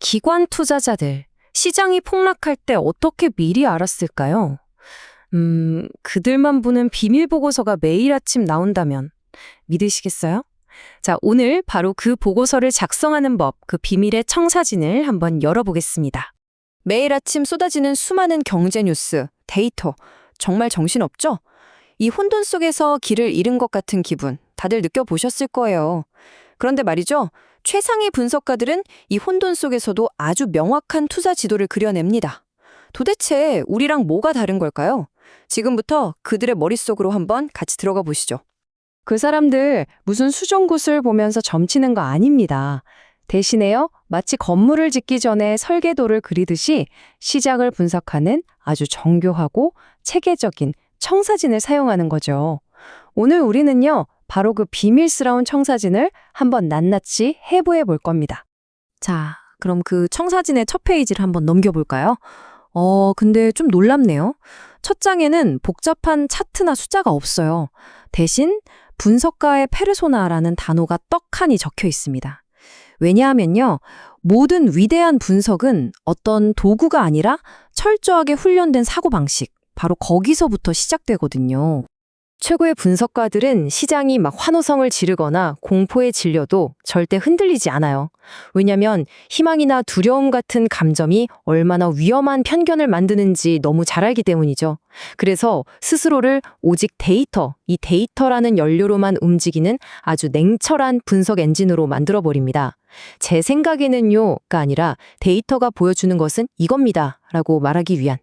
기관 투자자들, 시장이 폭락할 때 어떻게 미리 알았을까요? 그들만 보는 비밀 보고서가 매일 아침 나온다면 믿으시겠어요? 자, 오늘 바로 그 보고서를 작성하는 법, 그 비밀의 청사진을 한번 열어보겠습니다. 매일 아침 쏟아지는 수많은 경제 뉴스, 데이터, 정말 정신없죠? 이 혼돈 속에서 길을 잃은 것 같은 기분, 다들 느껴보셨을 거예요. 그런데 말이죠, 최상위 분석가들은 이 혼돈 속에서도 아주 명확한 투자 지도를 그려냅니다. 도대체 우리랑 뭐가 다른 걸까요? 지금부터 그들의 머릿속으로 한번 같이 들어가 보시죠. 그 사람들 무슨 수정굿을 보면서 점치는 거 아닙니다. 대신에요, 마치 건물을 짓기 전에 설계도를 그리듯이 시장을 분석하는 아주 정교하고 체계적인 청사진을 사용하는 거죠. 오늘 우리는요, 바로 그 비밀스러운 청사진을 한번 낱낱이 해부해 볼 겁니다. 자, 그럼 그 청사진의 첫 페이지를 한번 넘겨볼까요? 근데 좀 놀랍네요. 첫 장에는 복잡한 차트나 숫자가 없어요. 대신 분석가의 페르소나라는 단어가 떡하니 적혀 있습니다. 왜냐하면요, 모든 위대한 분석은 어떤 도구가 아니라 철저하게 훈련된 사고방식, 바로 거기서부터 시작되거든요. 최고의 분석가들은 시장이 막 환호성을 지르거나 공포에 질려도 절대 흔들리지 않아요. 왜냐하면 희망이나 두려움 같은 감정이 얼마나 위험한 편견을 만드는지 너무 잘 알기 때문이죠. 그래서 스스로를 오직 데이터, 이 데이터라는 연료로만 움직이는 아주 냉철한 분석 엔진으로 만들어버립니다. 제 생각에는요가 아니라 데이터가 보여주는 것은 이겁니다 라고 말하기 위한,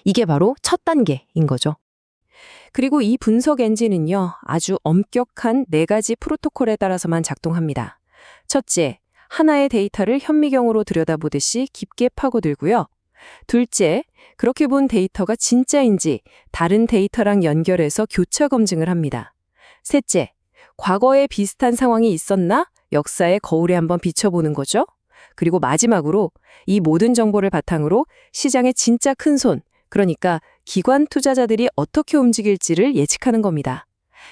이게 바로 첫 단계인 거죠. 그리고 이 분석 엔진은요, 아주 엄격한 4가지 프로토콜에 따라서만 작동합니다. 첫째, 하나의 데이터를 현미경으로 들여다보듯이 깊게 파고들고요. 둘째, 그렇게 본 데이터가 진짜인지 다른 데이터랑 연결해서 교차 검증을 합니다. 셋째, 과거에 비슷한 상황이 있었나? 역사의 거울에 한번 비춰보는 거죠. 그리고 마지막으로 이 모든 정보를 바탕으로 시장의 진짜 큰손, 그러니까 기관 투자자들이 어떻게 움직일지를 예측하는 겁니다.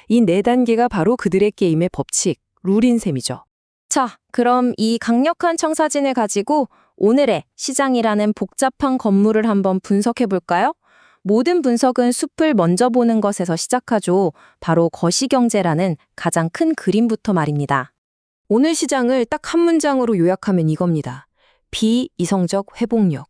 이 4단계가 바로 그들의 게임의 법칙, 룰인 셈이죠. 자, 그럼 이 강력한 청사진을 가지고 오늘의 시장이라는 복잡한 건물을 한번 분석해 볼까요? 모든 분석은 숲을 먼저 보는 것에서 시작하죠. 바로 거시경제라는 가장 큰 그림부터 말입니다. 오늘 시장을 딱 한 문장으로 요약하면 이겁니다. 비이성적 회복력.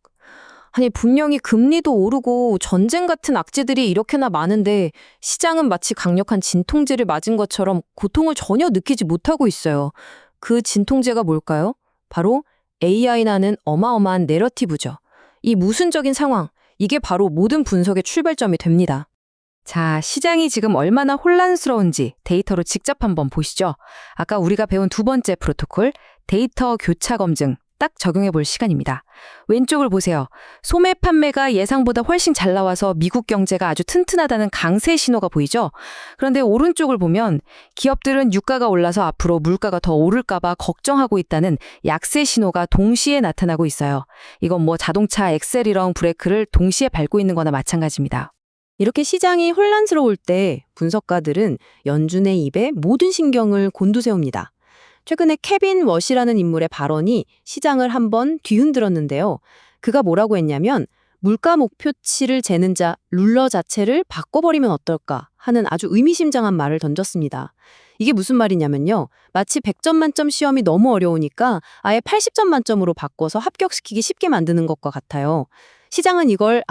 아니, 분명히 금리도 오르고 전쟁 같은 악재들이 이렇게나 많은데 시장은 마치 강력한 진통제를 맞은 것처럼 고통을 전혀 느끼지 못하고 있어요. 그 진통제가 뭘까요? 바로 AI라는 어마어마한 내러티브죠. 이 모순적인 상황, 이게 바로 모든 분석의 출발점이 됩니다. 자, 시장이 지금 얼마나 혼란스러운지 데이터로 직접 한번 보시죠. 아까 우리가 배운 2번째 프로토콜, 데이터 교차 검증. 딱 적용해 볼 시간입니다. 왼쪽을 보세요. 소매 판매가 예상보다 훨씬 잘 나와서 미국 경제가 아주 튼튼하다는 강세 신호가 보이죠? 그런데 오른쪽을 보면 기업들은 유가가 올라서 앞으로 물가가 더 오를까 봐 걱정하고 있다는 약세 신호가 동시에 나타나고 있어요. 이건 뭐 자동차 엑셀이랑 브레이크를 동시에 밟고 있는 거나 마찬가지입니다. 이렇게 시장이 혼란스러울 때 분석가들은 연준의 입에 모든 신경을 곤두세웁니다. 최근에 케빈 워시라는 인물의 발언이 시장을 한번 뒤흔들었는데요. 그가 뭐라고 했냐면 물가 목표치를 재는 자 룰러 자체를 바꿔버리면 어떨까 하는 아주 의미심장한 말을 던졌습니다. 이게 무슨 말이냐면요. 마치 100점 만점 시험이 너무 어려우니까 아예 80점 만점으로 바꿔서 합격시키기 쉽게 만드는 것과 같아요. 시장은 이걸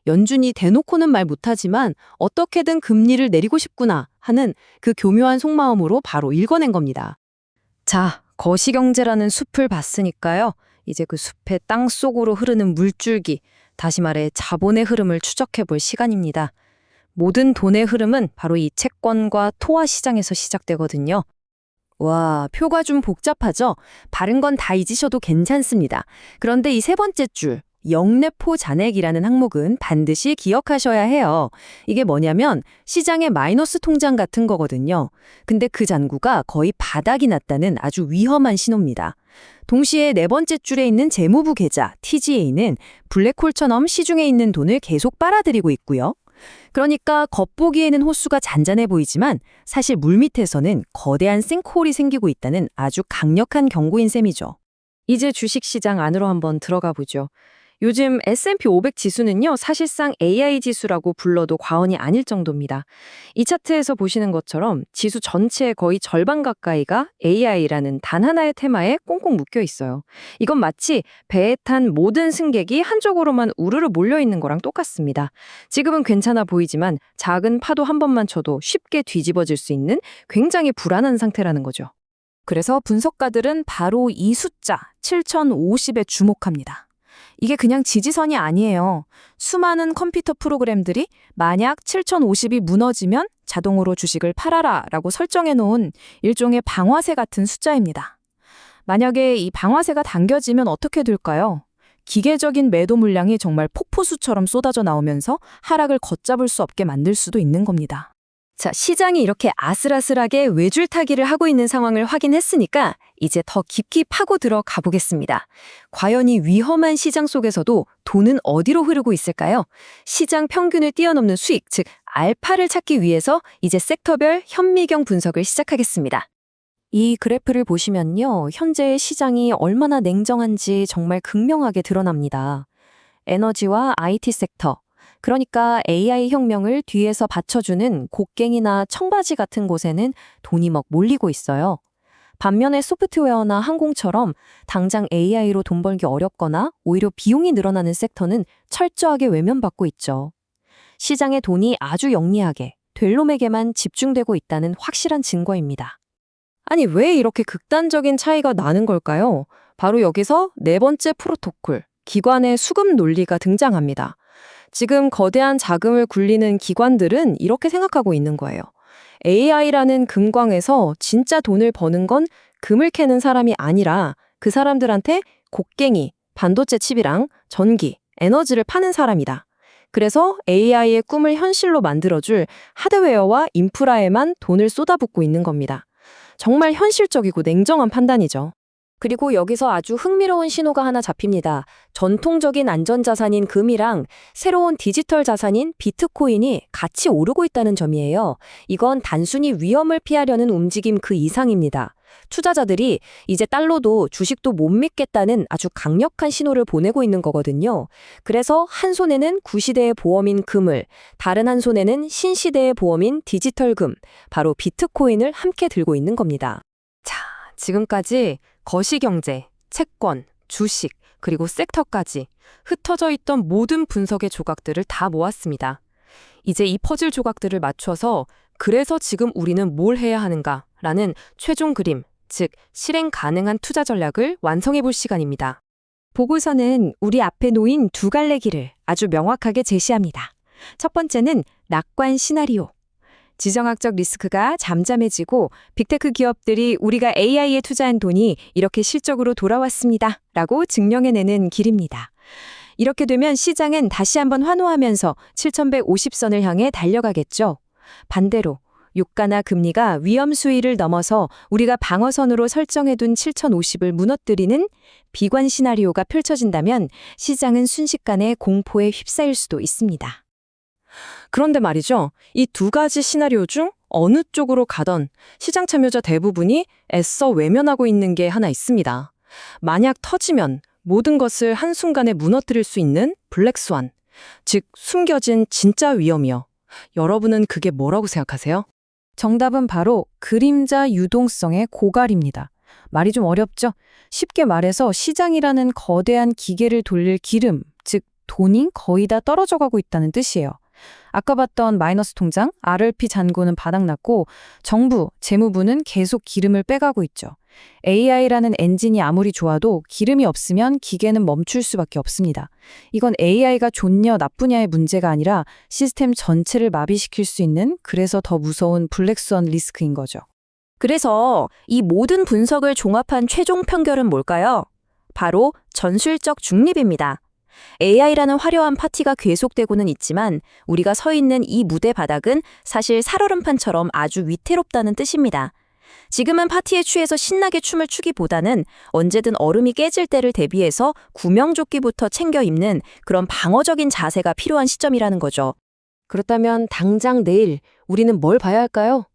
연준이 대놓고는 말 못하지만 어떻게든 금리를 내리고 싶구나 하는 그 교묘한 속마음으로 바로 읽어낸 겁니다. 자, 거시경제라는 숲을 봤으니까요. 이제 그 숲의 땅속으로 흐르는 물줄기, 다시 말해 자본의 흐름을 추적해 볼 시간입니다. 모든 돈의 흐름은 바로 이 채권과 토화 시장에서 시작되거든요. 와, 표가 좀 복잡하죠? 바른 건 다 잊으셔도 괜찮습니다. 그런데 이 3번째 줄, 영래포 잔액이라는 항목은 반드시 기억하셔야 해요. 이게 뭐냐면 시장의 마이너스 통장 같은 거거든요. 근데 그 잔고가 거의 바닥이 났다는 아주 위험한 신호입니다. 동시에 4번째 줄에 있는 재무부 계좌, TGA는 블랙홀처럼 시중에 있는 돈을 계속 빨아들이고 있고요. 그러니까 겉보기에는 호수가 잔잔해 보이지만 사실 물밑에서는 거대한 싱크홀이 생기고 있다는 아주 강력한 경고인 셈이죠. 이제 주식시장 안으로 한번 들어가 보죠. 요즘 S&P 500 지수는요, 사실상 AI 지수라고 불러도 과언이 아닐 정도입니다. 이 차트에서 보시는 것처럼 지수 전체의 거의 절반 가까이가 AI라는 단 하나의 테마에 꽁꽁 묶여 있어요. 이건 마치 배에 탄 모든 승객이 한쪽으로만 우르르 몰려 있는 거랑 똑같습니다. 지금은 괜찮아 보이지만 작은 파도 한 번만 쳐도 쉽게 뒤집어질 수 있는 굉장히 불안한 상태라는 거죠. 그래서 분석가들은 바로 이 숫자 7050에 주목합니다. 이게 그냥 지지선이 아니에요. 수많은 컴퓨터 프로그램들이 만약 7050이 무너지면 자동으로 주식을 팔아라 라고 설정해 놓은 일종의 방아쇠 같은 숫자입니다. 만약에 이 방아쇠가 당겨지면 어떻게 될까요? 기계적인 매도 물량이 정말 폭포수처럼 쏟아져 나오면서 하락을 걷잡을 수 없게 만들 수도 있는 겁니다. 자, 시장이 이렇게 아슬아슬하게 외줄타기를 하고 있는 상황을 확인했으니까 이제 더 깊이 파고 들어가 보겠습니다. 과연 이 위험한 시장 속에서도 돈은 어디로 흐르고 있을까요? 시장 평균을 뛰어넘는 수익, 즉 알파를 찾기 위해서 이제 섹터별 현미경 분석을 시작하겠습니다. 이 그래프를 보시면요, 현재의 시장이 얼마나 냉정한지 정말 극명하게 드러납니다. 에너지와 IT 섹터, 그러니까 AI 혁명을 뒤에서 받쳐주는 곡괭이나 청바지 같은 곳에는 돈이 막 몰리고 있어요. 반면에 소프트웨어나 항공처럼 당장 AI로 돈 벌기 어렵거나 오히려 비용이 늘어나는 섹터는 철저하게 외면받고 있죠. 시장의 돈이 아주 영리하게 될 놈에게만 집중되고 있다는 확실한 증거입니다. 아니, 왜 이렇게 극단적인 차이가 나는 걸까요? 바로 여기서 네 번째 프로토콜, 기관의 수급 논리가 등장합니다. 지금 거대한 자금을 굴리는 기관들은 이렇게 생각하고 있는 거예요. AI라는 금광에서 진짜 돈을 버는 건 금을 캐는 사람이 아니라 그 사람들한테 곡괭이, 반도체 칩이랑 전기, 에너지를 파는 사람이다. 그래서 AI의 꿈을 현실로 만들어줄 하드웨어와 인프라에만 돈을 쏟아붓고 있는 겁니다. 정말 현실적이고 냉정한 판단이죠. 그리고 여기서 아주 흥미로운 신호가 하나 잡힙니다. 전통적인 안전자산인 금이랑 새로운 디지털 자산인 비트코인이 같이 오르고 있다는 점이에요. 이건 단순히 위험을 피하려는 움직임 그 이상입니다. 투자자들이 이제 달러도 주식도 못 믿겠다는 아주 강력한 신호를 보내고 있는 거거든요. 그래서 한 손에는 구시대의 보험인 금을, 다른 한 손에는 신시대의 보험인 디지털 금, 바로 비트코인을 함께 들고 있는 겁니다. 자, 지금까지 거시경제, 채권, 주식, 그리고 섹터까지 흩어져 있던 모든 분석의 조각들을 다 모았습니다. 이제 이 퍼즐 조각들을 맞춰서 그래서 지금 우리는 뭘 해야 하는가라는 최종 그림, 즉 실행 가능한 투자 전략을 완성해 볼 시간입니다. 보고서는 우리 앞에 놓인 두 갈래 길을 아주 명확하게 제시합니다. 첫 번째는 낙관 시나리오. 지정학적 리스크가 잠잠해지고 빅테크 기업들이 우리가 AI에 투자한 돈이 이렇게 실적으로 돌아왔습니다 라고 증명해내는 길입니다. 이렇게 되면 시장은 다시 한번 환호하면서 7150선을 향해 달려가겠죠. 반대로 유가나 금리가 위험 수위를 넘어서 우리가 방어선으로 설정해둔 7050을 무너뜨리는 비관 시나리오가 펼쳐진다면 시장은 순식간에 공포에 휩싸일 수도 있습니다. 그런데 말이죠. 이 두 가지 시나리오 중 어느 쪽으로 가던 시장 참여자 대부분이 애써 외면하고 있는 게 하나 있습니다. 만약 터지면 모든 것을 한순간에 무너뜨릴 수 있는 블랙스완, 즉 숨겨진 진짜 위험이요. 여러분은 그게 뭐라고 생각하세요? 정답은 바로 그림자 유동성의 고갈입니다. 말이 좀 어렵죠? 쉽게 말해서 시장이라는 거대한 기계를 돌릴 기름, 즉 돈이 거의 다 떨어져 가고 있다는 뜻이에요. 아까 봤던 마이너스 통장, RRP 잔고는 바닥났고 정부, 재무부는 계속 기름을 빼가고 있죠. AI라는 엔진이 아무리 좋아도 기름이 없으면 기계는 멈출 수밖에 없습니다. 이건 AI가 좋냐 나쁘냐의 문제가 아니라 시스템 전체를 마비시킬 수 있는, 그래서 더 무서운 블랙스완 리스크인 거죠. 그래서 이 모든 분석을 종합한 최종 판결은 뭘까요? 바로 전술적 중립입니다. AI라는 화려한 파티가 계속되고는 있지만 우리가 서 있는 이 무대 바닥은 사실 살얼음판처럼 아주 위태롭다는 뜻입니다. 지금은 파티에 취해서 신나게 춤을 추기보다는 언제든 얼음이 깨질 때를 대비해서 구명조끼부터 챙겨 입는 그런 방어적인 자세가 필요한 시점이라는 거죠. 그렇다면 당장 내일 우리는 뭘 봐야 할까요?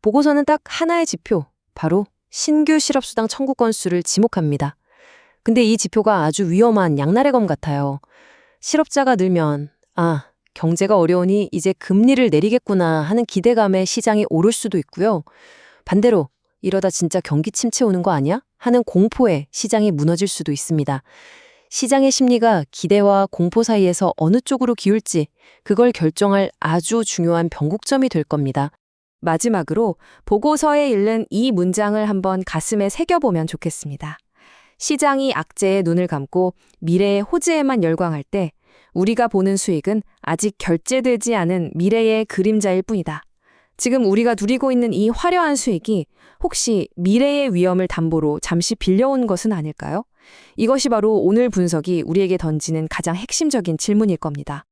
보고서는 딱 하나의 지표, 바로 신규 실업수당 청구 건수를 지목합니다. 근데 이 지표가 아주 위험한 양날의 검 같아요. 실업자가 늘면 경제가 어려우니 이제 금리를 내리겠구나 하는 기대감에 시장이 오를 수도 있고요. 반대로 이러다 진짜 경기 침체 오는 거 아니야? 하는 공포에 시장이 무너질 수도 있습니다. 시장의 심리가 기대와 공포 사이에서 어느 쪽으로 기울지 그걸 결정할 아주 중요한 변곡점이 될 겁니다. 마지막으로 보고서에 읽는 이 문장을 한번 가슴에 새겨보면 좋겠습니다. 시장이 악재에 눈을 감고 미래의 호재에만 열광할 때 우리가 보는 수익은 아직 결제되지 않은 미래의 그림자일 뿐이다. 지금 우리가 누리고 있는 이 화려한 수익이 혹시 미래의 위험을 담보로 잠시 빌려온 것은 아닐까요? 이것이 바로 오늘 분석이 우리에게 던지는 가장 핵심적인 질문일 겁니다.